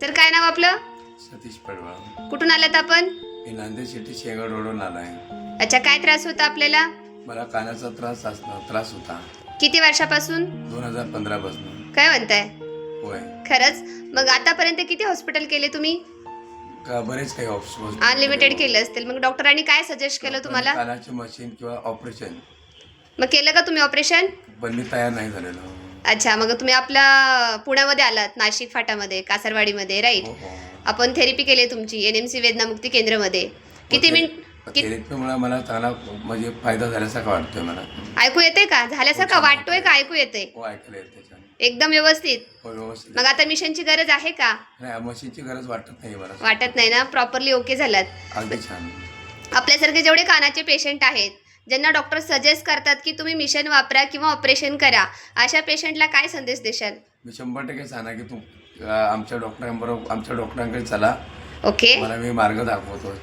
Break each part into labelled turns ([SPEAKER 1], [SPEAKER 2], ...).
[SPEAKER 1] तर काय नाव आपलं?
[SPEAKER 2] सतीश पडवा.
[SPEAKER 1] कुठून आलात आपण?
[SPEAKER 2] मी नांदेड सिटी शेगाव रोडवरून आलाय.
[SPEAKER 1] अच्छा, काय त्रास होता आपल्याला?
[SPEAKER 2] मला कानाचा त्रास होता.
[SPEAKER 1] किती वर्षापासून?
[SPEAKER 2] 2015 पासून.
[SPEAKER 1] काय म्हणताय?
[SPEAKER 2] होय.
[SPEAKER 1] खरंच? मग आतापर्यंत किती हॉस्पिटल केले तुम्ही?
[SPEAKER 2] बरेच काही ऑप्शन
[SPEAKER 1] अनलिमिटेड केले असतील. मग डॉक्टरांनी काय सजेस्ट केलं तुम्हाला?
[SPEAKER 2] कानाचे मशीन किंवा ऑपरेशन.
[SPEAKER 1] मग केलं का तुम्ही ऑपरेशन?
[SPEAKER 2] पण मी तयार नाही झालेलो.
[SPEAKER 1] अच्छा, मग तुम्ही आपल्या पुण्यामध्ये आलात, नाशिक फाटामध्ये, कासारवाडीमध्ये, राईट? आपण थेरपी केली तुमची NMC वेदनामुक्ती केंद्रामध्ये. किती मिनिट?
[SPEAKER 2] थेरपीमुळे मला चांगला म्हणजे फायदा झाल्यासारखा वाटतोय. मला
[SPEAKER 1] ऐकू येते का? झाल्यासारखा वाटतोय का ऐकू येते?
[SPEAKER 2] हो, ऐकायला येते त्याच्याने.
[SPEAKER 1] एकदम व्यवस्थित?
[SPEAKER 2] हो, व्यवस्थित.
[SPEAKER 1] मग आता मिशनची गरज आहे का?
[SPEAKER 2] नाही, मशीनची गरज वाटत नाही मला.
[SPEAKER 1] वाटत नाही ना? प्रॉपरली ओके झालात?
[SPEAKER 2] अगदी छान.
[SPEAKER 1] आपल्यासारखे जेवढे कानाचे पेशंट आहेत, ज्यांना डॉक्टर सजेस्ट करतात की तुम्ही मिशन वापरा किंवा ऑपरेशन करा, अशा पेशंटला काय संदेश देशाल?
[SPEAKER 2] मी 100% सांगा की तू आमच्या डॉक्टरांकडे चला.
[SPEAKER 1] ओके
[SPEAKER 2] मला मी मार्ग दाखवतो.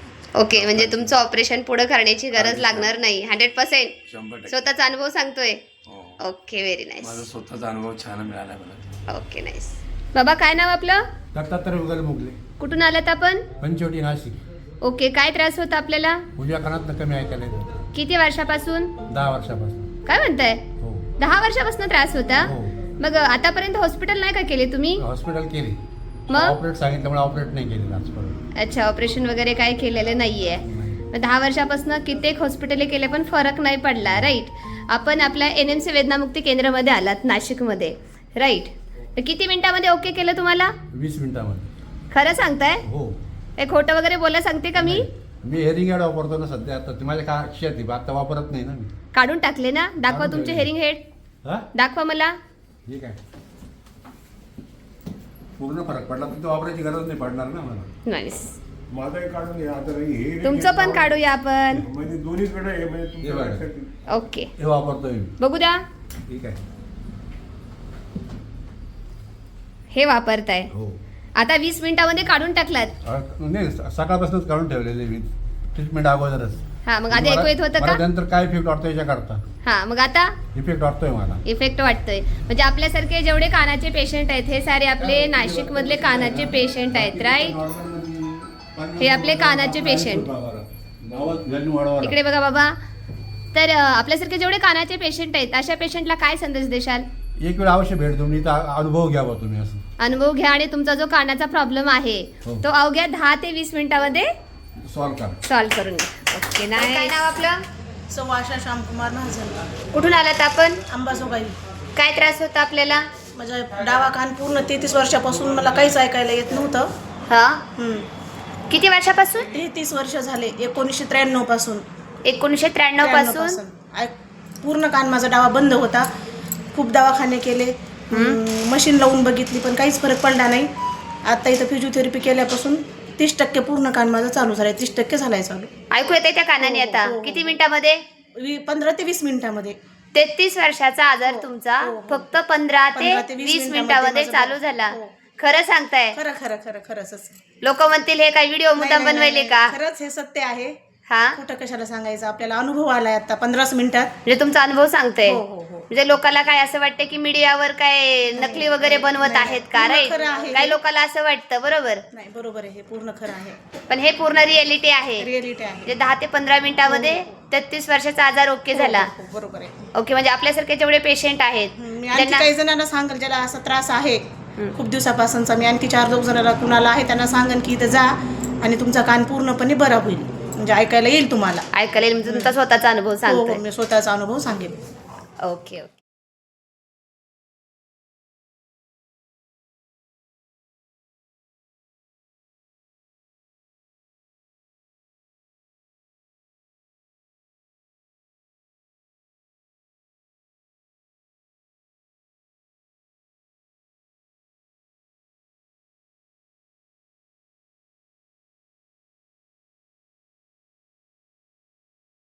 [SPEAKER 1] ओके, म्हणजे तुमचं ऑपरेशन पुढे करण्याची गरज लागणार नाही. 100%
[SPEAKER 2] 100%.
[SPEAKER 1] स्वतःचा अनुभव सांगतोय?
[SPEAKER 2] हो.
[SPEAKER 1] Okay, very nice.
[SPEAKER 2] माझा स्वतःचा अनुभव छान मिळाला मला.
[SPEAKER 1] Okay, nice. बाबा, काय नाव आपलं?
[SPEAKER 3] दत्तात्रय उगल मुगले,
[SPEAKER 1] कुठून आलात आपण?
[SPEAKER 3] पंचवटी, नाशिक.
[SPEAKER 1] ओके, काय त्रास होता आपल्याला?
[SPEAKER 3] उजव्या कानात कमी ऐकायला येतं.
[SPEAKER 1] किती वर्षापासून?
[SPEAKER 3] 10 वर्षापासून.
[SPEAKER 1] काय म्हणताय?
[SPEAKER 3] हो
[SPEAKER 1] 10 वर्षापासून त्रास होता?
[SPEAKER 3] हो.
[SPEAKER 1] मग आतापर्यंत हॉस्पिटल नाही का केले तुम्ही?
[SPEAKER 3] हॉस्पिटल केली,
[SPEAKER 1] मग?
[SPEAKER 3] ऑपरेट सांगितल्यामुळे ऑपरेट नाही केली आजपर्यंत.
[SPEAKER 1] अच्छा, ऑपरेशन वगैरे काही केलेलं नाहीये. मग 10 वर्षापासून कित्येक हॉस्पिटल केले पण फरक नाही पडला, राईट? आपण आपल्या NMC वेदनामुक्ती केंद्रामध्ये आलात, नाशिकमध्ये, राईट? तर किती मिनिटामध्ये ओके केलं तुम्हाला?
[SPEAKER 3] 20 मिनिटामध्ये.
[SPEAKER 1] खरं सांगताय?
[SPEAKER 3] हो.
[SPEAKER 1] हे खोटं वगैरे बोला सांगते का मी?
[SPEAKER 3] नाही. मी हेरिंग ॲड वापरतो ना सध्या. आता ती माझ्या का शेती आता वापरत नाही ना मी.
[SPEAKER 1] काढून टाकले ना? दाखवा
[SPEAKER 3] काढून
[SPEAKER 1] तुमचे
[SPEAKER 3] ठेवले.
[SPEAKER 1] हेरिंग हेड,
[SPEAKER 3] हा
[SPEAKER 1] दाखवा मला.
[SPEAKER 3] ठीक आहे. पूर्ण फरक पडला तर वापरायची गरज नाही पडणार ना मला.
[SPEAKER 1] नाईस.
[SPEAKER 4] माझं काढून घ्या आता. हे
[SPEAKER 1] तुमचं पण काढूया आपण.
[SPEAKER 4] म्हणजे दोन्हीकडे हे म्हणजे
[SPEAKER 3] हे बघा.
[SPEAKER 4] तुमच्या
[SPEAKER 1] ओके,
[SPEAKER 3] हे वापरतोय मी.
[SPEAKER 1] बघू द्या.
[SPEAKER 3] ठीक आहे.
[SPEAKER 1] हे वापरताय.
[SPEAKER 3] हो.
[SPEAKER 1] आता 20 मिनिटामध्ये काढून टाकलात.
[SPEAKER 3] नाही, सकाळपासूनच काढून ठेवलेले मी ट्रीटमेंट अगोदरच.
[SPEAKER 1] हा, मग आधी ऐकू येत होतं का?
[SPEAKER 3] नंतर काय इफेक्ट वाटतोय याच्याकरता?
[SPEAKER 1] हा, मग आता
[SPEAKER 3] इफेक्ट वाटतोय मला.
[SPEAKER 1] इफेक्ट वाटतोय. म्हणजे आपल्यासारखे जेवढे कानाचे पेशंट आहेत, हे सारे आपले नाशिक मधले कानाचे पेशंट आहेत, राईट? हे आपले कानाचे पेशंट. इकडे बघा बाबा. तर आपल्यासारखे जेवढे कानाचे पेशंट आहेत, अशा पेशंटला काय संदेश देशाल?
[SPEAKER 3] एक वेळ अवश्य भेट देऊन इथं अनुभव घ्यावा तुम्ही. असं
[SPEAKER 1] अनुभव घ्या आणि तुमचा जो कानाचा प्रॉब्लेम आहे
[SPEAKER 3] हो.
[SPEAKER 1] तो अवघ्या 10 ते 20 मिनिटामध्ये
[SPEAKER 3] सॉल्व करा.
[SPEAKER 1] सॉल्व्ह करून घ्या. ओके, नाही. काय नाव आपलं?
[SPEAKER 5] आशा श्यामकुमार महाजन,
[SPEAKER 1] कुठून आलात आपण?
[SPEAKER 5] अंबाजोगाई.
[SPEAKER 1] काय त्रास होता आपल्याला?
[SPEAKER 5] माझा डावा कान पूर्ण 33 वर्षापासून मला काहीच ऐकायला येत नव्हतं.
[SPEAKER 1] हा, किती वर्षापासून?
[SPEAKER 5] 33 वर्ष झाले, 1993 पासून.
[SPEAKER 1] 1993 पासून?
[SPEAKER 5] पूर्ण कान माझा डावा बंद होता. खूप दवाखाने केले, मशीन लावून बघितली पण काहीच फरक पडला नाही. आता इथं फिजिओथेरपी केल्यापासून 30% पूर्ण कान माझा चालू झालाय. 30% झालाय चालू.
[SPEAKER 1] ऐकू येते त्या कानाने आता?
[SPEAKER 5] हो, हो.
[SPEAKER 1] किती मिनिटामध्ये?
[SPEAKER 5] 15 ते 20 मिनिटामध्ये.
[SPEAKER 1] 33 वर्षाचा आजार तुमचा
[SPEAKER 5] हो, हो.
[SPEAKER 1] फक्त 15 ते
[SPEAKER 5] 15 ते
[SPEAKER 1] 20
[SPEAKER 5] 20
[SPEAKER 1] मिनिटामध्ये
[SPEAKER 5] माझं
[SPEAKER 1] चालू झाला.
[SPEAKER 5] हो.
[SPEAKER 1] खरं सांगताय?
[SPEAKER 5] खरं खरं खरं खरंच.
[SPEAKER 1] लोक म्हणतील हे काय व्हिडिओ मुद्दाम बनवायले का?
[SPEAKER 5] खरंच हे सत्य आहे.
[SPEAKER 1] हा,
[SPEAKER 5] कुठं कशाला सांगायचं, आपल्याला अनुभव आलाय आता 15 मिनिटात.
[SPEAKER 1] म्हणजे तुमचा अनुभव सांगतोय.
[SPEAKER 5] हो, हो, हो.
[SPEAKER 1] म्हणजे लोकांना काय असं वाटतं की मीडियावर काय नकली वगैरे बनवत
[SPEAKER 5] नाही,
[SPEAKER 1] आहेत का?
[SPEAKER 5] पूर्ण
[SPEAKER 1] राईट?
[SPEAKER 5] खरं आहे.
[SPEAKER 1] काही लोकांना असं वाटतं, बरोबर?
[SPEAKER 5] नाही, बरोबर आहे, हे पूर्ण खरं आहे,
[SPEAKER 1] पण हे पूर्ण रिअलिटी आहे.
[SPEAKER 5] रिअलिटी आहे.
[SPEAKER 1] म्हणजे 10 ते 15 मिनिटामध्ये 33 वर्षाचा आजार ओके झाला.
[SPEAKER 5] हो, बरोबर आहे.
[SPEAKER 1] ओके, म्हणजे आपल्यासारखे जेवढे पेशंट आहेत
[SPEAKER 5] मी आणखी काही जणांना सांगेल ज्याला असा त्रास आहे खूप दिवसापासूनचा. मी आणखी 4 जणांना कुणाला आहे त्यांना सांगेन की इथं जा आणि तुमचा कान पूर्णपणे बरा होईल, म्हणजे ऐकायला येईल तुम्हाला.
[SPEAKER 1] ऐकायला येईल. म्हणजे तुमचा स्वतःचा अनुभव
[SPEAKER 5] हो,
[SPEAKER 1] सांगतोय.
[SPEAKER 5] मी स्वतःचा अनुभव सांगेन.
[SPEAKER 1] Okay okay.